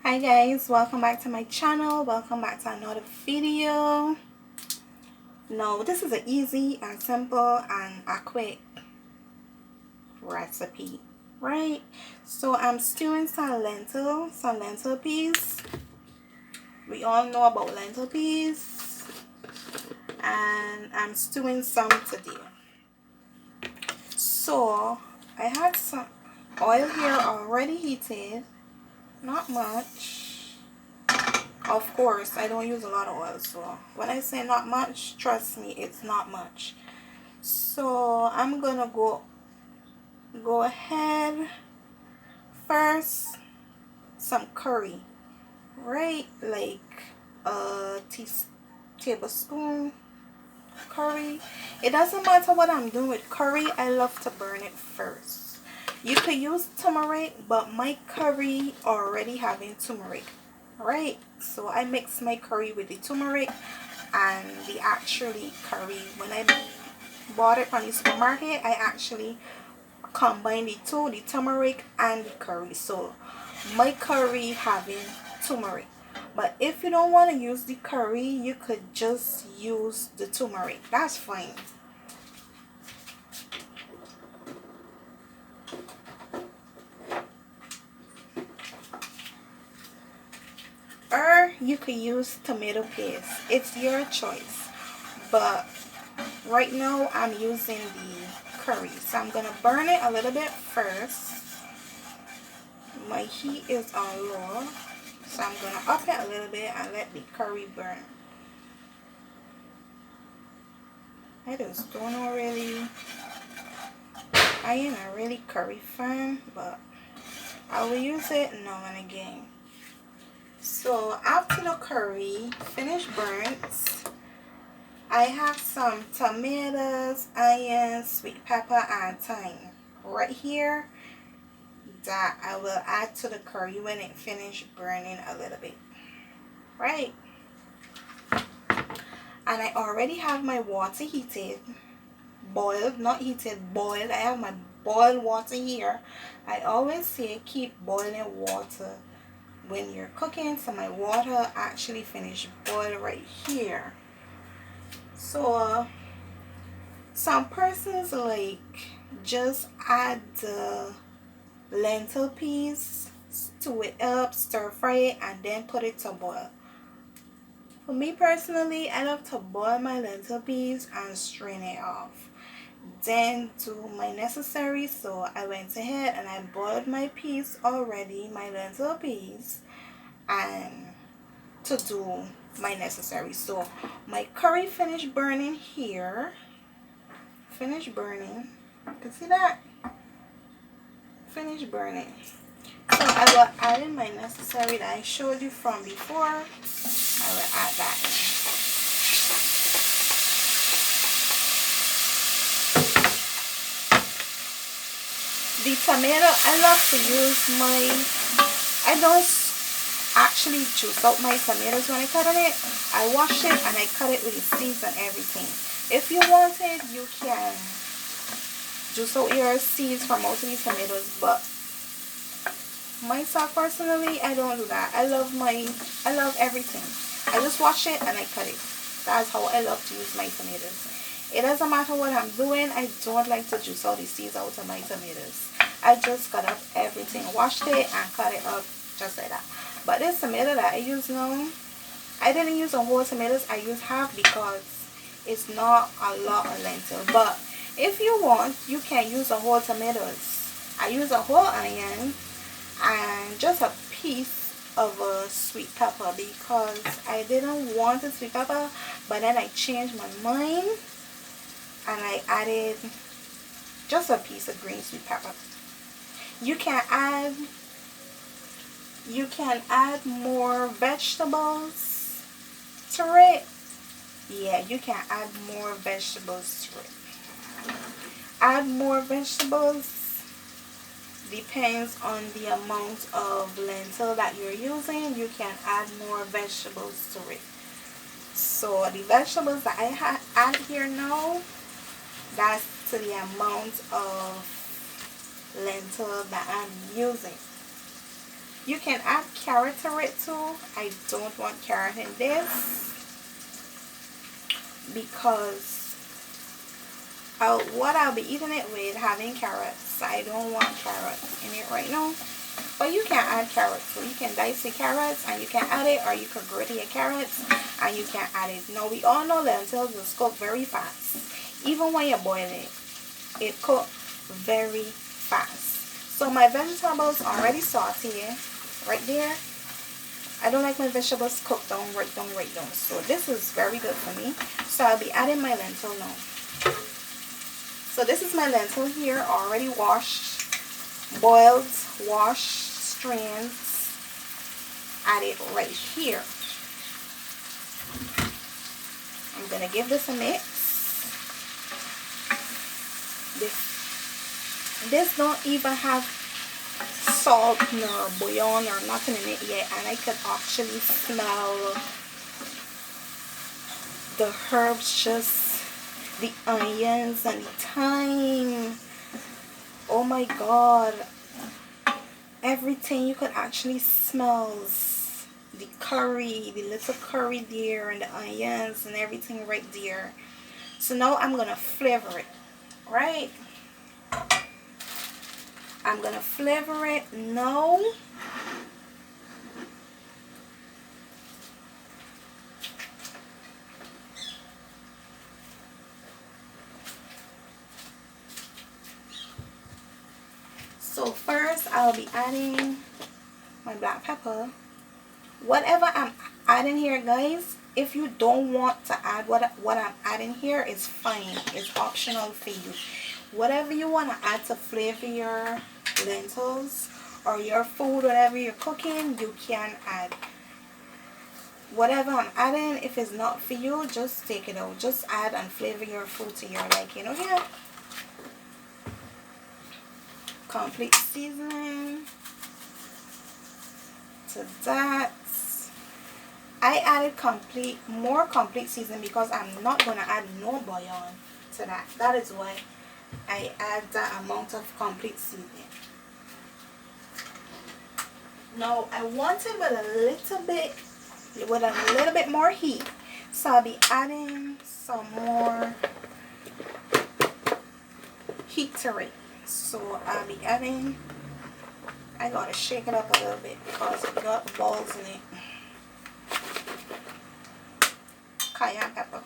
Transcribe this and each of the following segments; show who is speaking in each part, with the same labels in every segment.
Speaker 1: Hi guys, welcome back to my channel. Welcome back to another video. No, this is an easy and simple and a quick recipe, right? So I'm stewing some lentil peas. We all know about lentil peas, and I'm stewing some today. So I had some oil here already heated, not much. Of course, I don't use a lot of oil, so when I say not much, trust me, it's not much. So I'm gonna go ahead first. Some curry, right? Like a tablespoon curry. It doesn't matter what I'm doing with curry. I love to burn it first. You could use turmeric, but my curry already having turmeric, right? So I mix my curry with the turmeric and the actually curry. When I bought it from the supermarket, I actually combine the two, the turmeric and the curry. So my curry having turmeric. But if you don't want to use the curry, you could just use the turmeric. That's fine. Or you could use tomato paste. It's your choice. But right now I'm using the curry. So I'm going to burn it a little bit first. My heat is on low. So I'm going to up it a little bit and let the curry burn. I just don't know really. I ain't a really curry fan, but I will use it now and again. So after the curry finished burnt, I have some tomatoes, onions, sweet pepper, and thyme right here that I will add to the curry when it finished burning a little bit. Right? And I already have my water heated. Boiled, not heated, boiled. I have my boiled water here. I always say keep boiling water when you're cooking, so my water actually finished boiled right here. So some persons like just add the lentil peas, stew it up, stir fry it, and then put it to boil. For me personally, I love to boil my lentil peas and strain it off, then do my necessary. So I went ahead and I boiled my peas already, my lentil peas, and to do my necessary. So my curry finished burning here. Finished burning. You can see that? Finished burning. So I will add in my necessary that I showed you from before. I will add that in. The tomato, I love to use I don't actually juice out my tomatoes when I cut on it. I wash it and I cut it with the seeds and everything. If you want it, you can juice out your seeds from most of these tomatoes, but myself personally, I don't do that. I love everything. I just wash it and I cut it. That's how I love to use my tomatoes. It doesn't matter what I'm doing. I don't like to juice all the seeds out of my tomatoes. I just cut up everything, washed it and cut it up just like that. But this tomato that I use now, I didn't use a whole tomatoes. I used half because it's not a lot of lentil. But if you want, you can use a whole tomatoes. I use a whole onion and just a piece of a sweet pepper because I didn't want a sweet pepper, but then I changed my mind and I added just a piece of green sweet pepper. You can add more vegetables to it. Yeah, you can add more vegetables to it. Add more vegetables depends on the amount of lentil that you're using. You can add more vegetables to it. So the vegetables that I add here now, that's to the amount of lentil that I'm using. You can add carrot to it too. I don't want carrot in this because what I'll be eating it with having carrots. I don't want carrot in it right now. But you can add carrots. So you can dice your carrots and you can add it, or you could grate your carrots and you can add it. Now we all know lentils will cook very fast. Even when you boil it, it cooks very fast. So my vegetables already sauteed right there. I don't like my vegetables cooked down, right down. So this is very good for me. So I'll be adding my lentil now. So this is my lentil here, already washed, boiled, washed, strained. Add it right here. I'm gonna give this a mix. This don't even have salt nor bouillon or nothing in it yet, and I could actually smell the herbs, just the onions and the thyme. Oh my god, everything. You could actually smell the curry, the little curry there, and the onions and everything right there. So now I'm gonna flavor it, right? I'm gonna flavor it now. So first I'll be adding my black pepper. Whatever I'm adding here, guys, if you don't want to add what I'm adding here, is fine. It's optional for you. Whatever you want to add to flavor your lentils or your food, whatever you're cooking, you can add. Whatever I'm adding, if it's not for you, just take it out. Just add and flavor your food to your liking. Okay? Complete seasoning to that. I added more complete seasoning because I'm not going to add no bouillon to that. That is why I add that amount of complete seasoning. Now I want it with a little bit more heat. So I'll be adding some more heat to it. So I'll be adding, I gotta shake it up a little bit because it got balls in it. Cayenne pepper.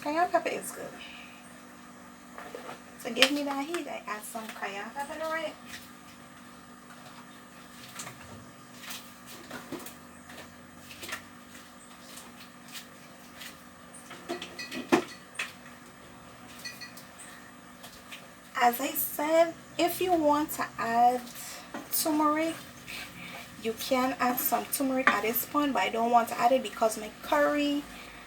Speaker 1: Cayenne pepper is good. So give me that heat. I add some cayenne pepper to it. As I said, if you want to add turmeric, you can add some turmeric at this point, but I don't want to add it because my curry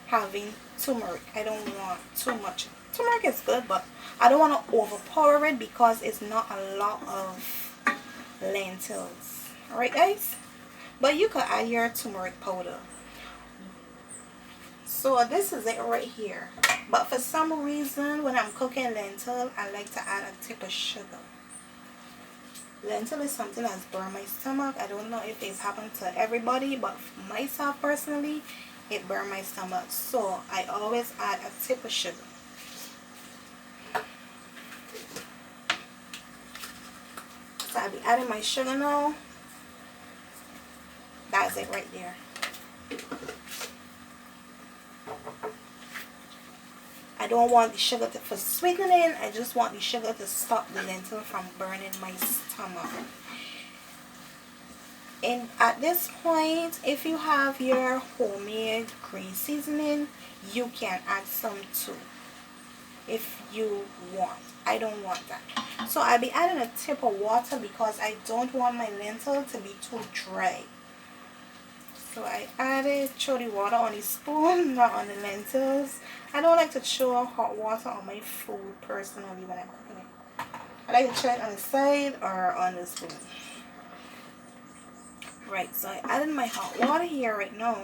Speaker 1: having turmeric. I don't want too much. Turmeric is good, but I don't want to overpower it because it's not a lot of lentils. Alright, guys? But you could add your turmeric powder. So this is it right here. But for some reason, when I'm cooking lentil, I like to add a tip of sugar. Lentil is something that's burned my stomach. I don't know if it's happened to everybody, but for myself personally, it burned my stomach. So I always add a tip of sugar. So I'll be adding my sugar now. That's it right there. I don't want the sugar for sweetening. I just want the sugar to stop the lentil from burning my stomach. And at this point, if you have your homemade green seasoning, you can add some too if you want. I don't want that. So I'll be adding a tip of water because I don't want my lentil to be too dry. So I added chili water on the spoon, not on the lentils. I don't like to throw hot water on my food personally when I'm cooking it. I like to throw it on the side or on the spoon. Right, so I added my hot water here right now.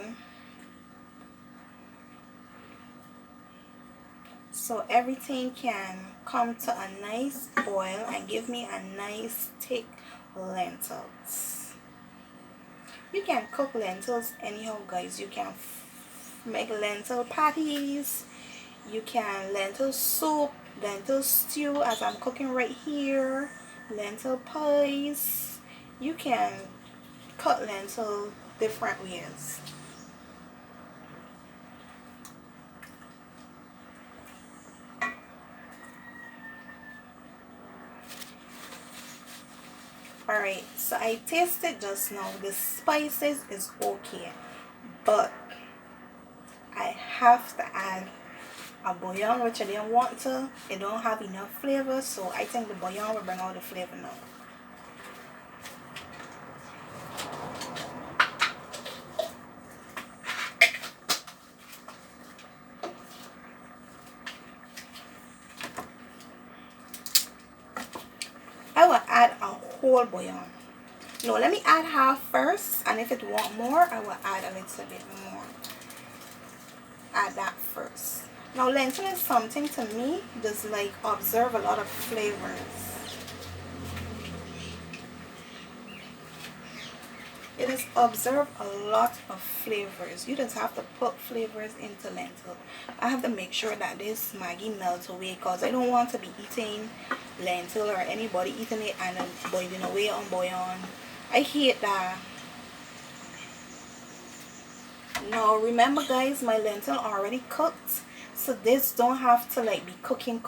Speaker 1: So everything can come to a nice boil and give me a nice thick lentils. You can cook lentils anyhow, guys. You can make lentil patties, you can lentil soup, lentil stew as I'm cooking right here, lentil pies. You can cut lentil different ways. Alright, so I tasted just now. The spices is okay, but I have to add a bouillon, which I didn't want to. It don't have enough flavor, so I think the bouillon will bring out the flavor now. I will add a whole bouillon. No, let me add half first, and if it want more, I will add a little bit more. Add that first. Now lentil is something to me just like observe a lot of flavors. It is observe a lot of flavors. You just have to put flavors into lentil. I have to make sure that this Maggi melts away, because I don't want to be eating lentil or anybody eating it and then boiling away on bouillon. I hate that. Now remember guys, my lentil already cooked, so this don't have to like be cooking.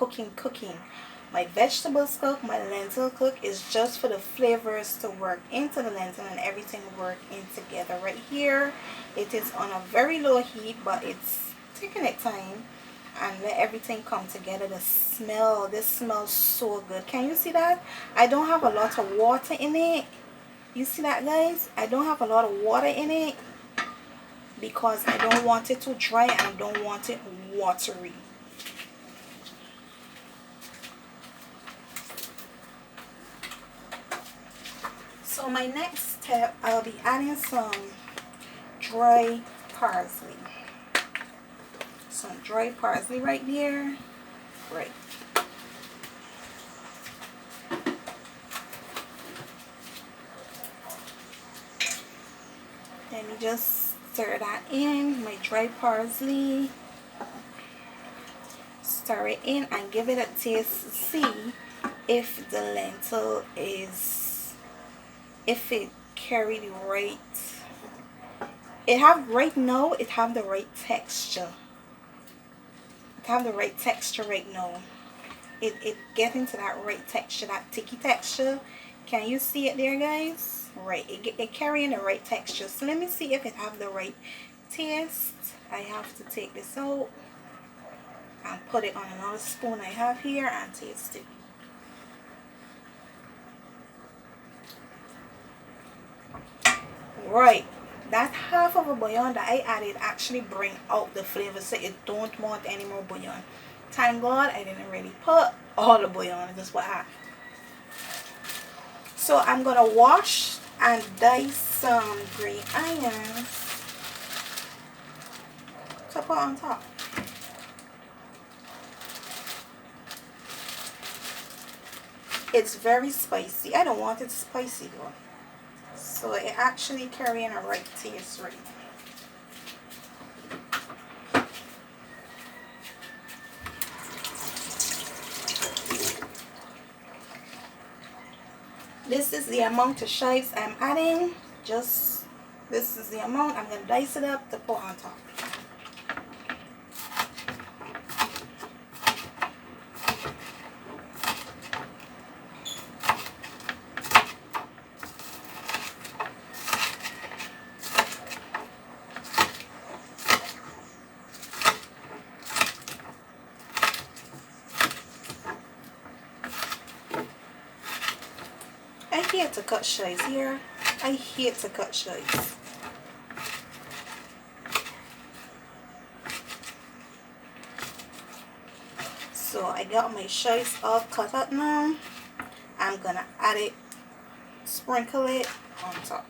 Speaker 1: My vegetables cook, my lentil cook. Is just for the flavors to work into the lentil and everything work in together. Right here it is on a very low heat, but it's taking its time and let everything come together. The smell, this smells so good. Can you see that? I don't have a lot of water in it. You see that guys? I don't have a lot of water in it because I don't want it too dry and I don't want it watery. So my next step, I'll be adding some dry parsley. Some dry parsley right there. Right. Let me just stir that in, my dry parsley. Stir it in and give it a taste. See if the lentil is, if it carry the right, it have right now, it have the right texture. It have the right texture right now. It get into that right texture, that sticky texture. Can you see it there guys? Right, it carrying the right texture. So let me see if it have the right taste. I have to take this out and put it on another spoon I have here and taste it. Right, that half of a bouillon that I added actually bring out the flavor, so it don't want any more bouillon. Thank God I didn't really put all the bouillon. This is what happened. So I'm gonna wash and dice some green onions to put on top. It's very spicy. I don't want it spicy though. So it actually carrying a right taste right now. This is the amount of chives I'm adding. Just this is the amount. I'm going to dice it up to put on top. I hate to cut chives here. I hate to cut chives. So I got my chives all cut up now. I'm gonna add it, sprinkle it on top.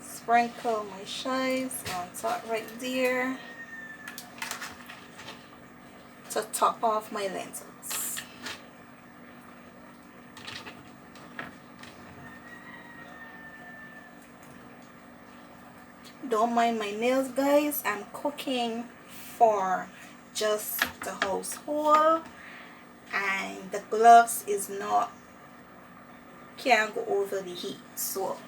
Speaker 1: Sprinkle my chives on top right there to top off my lentils. Don't mind my nails, guys. I'm cooking for just the household, and the gloves is not, can't go over the heat, so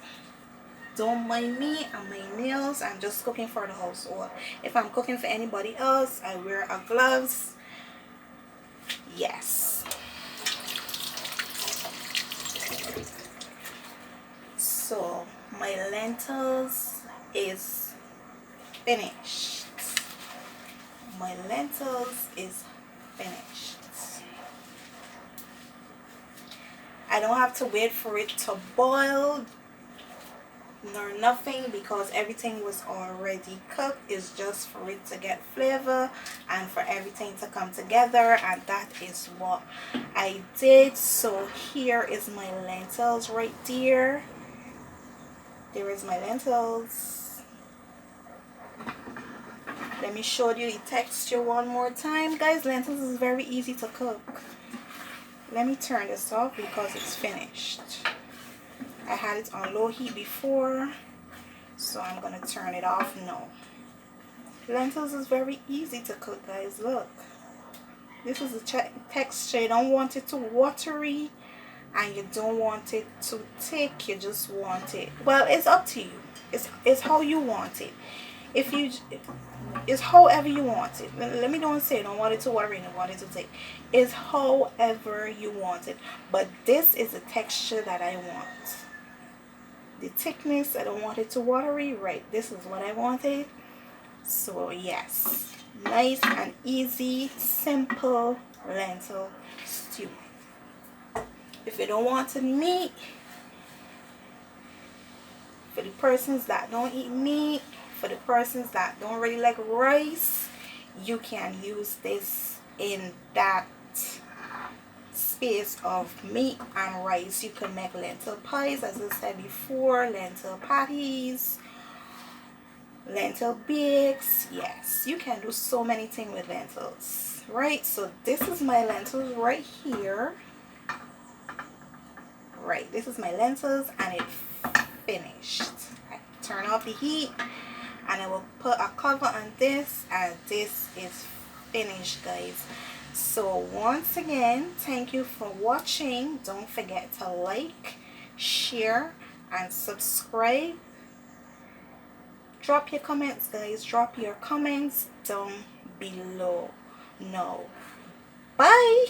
Speaker 1: don't mind me and my nails. I'm just cooking for the household. If I'm cooking for anybody else, I wear a gloves. Yes. So my lentils is finished. My lentils is finished. I don't have to wait for it to boil nor nothing, because everything was already cooked. It's just for it to get flavor and for everything to come together, and that is what I did. So here is my lentils right there. There is my lentils. Let me show you the texture one more time, guys. Lentils is very easy to cook. Let me turn this off because it's finished. I had it on low heat before, so I'm gonna turn it off now. Lentils is very easy to cook, guys. Look, this is the texture. You don't want it too watery and you don't want it too thick. You just want it, well, it's up to you. It's how you want it. If you, it's however you want it. Let me don't say don't want it too watery and don't want it too thick. It's however you want it, but this is the texture that I want. The thickness, I don't want it too watery. Right, this is what I wanted. So yes, nice and easy, simple lentil stew. If you don't want meat, for the persons that don't eat meat, for the persons that don't really like rice, you can use this in that space of meat and rice. You can make lentil pies, as I said before, lentil patties, lentil bakes. Yes, you can do so many things with lentils, right? So this is my lentils right here. Right, this is my lentils and it's finished. I turn off the heat and I will put a cover on this, and this is finished, guys. So once again, thank you for watching. Don't forget to like, share and subscribe. Drop your comments, guys. Drop your comments down below. No, bye.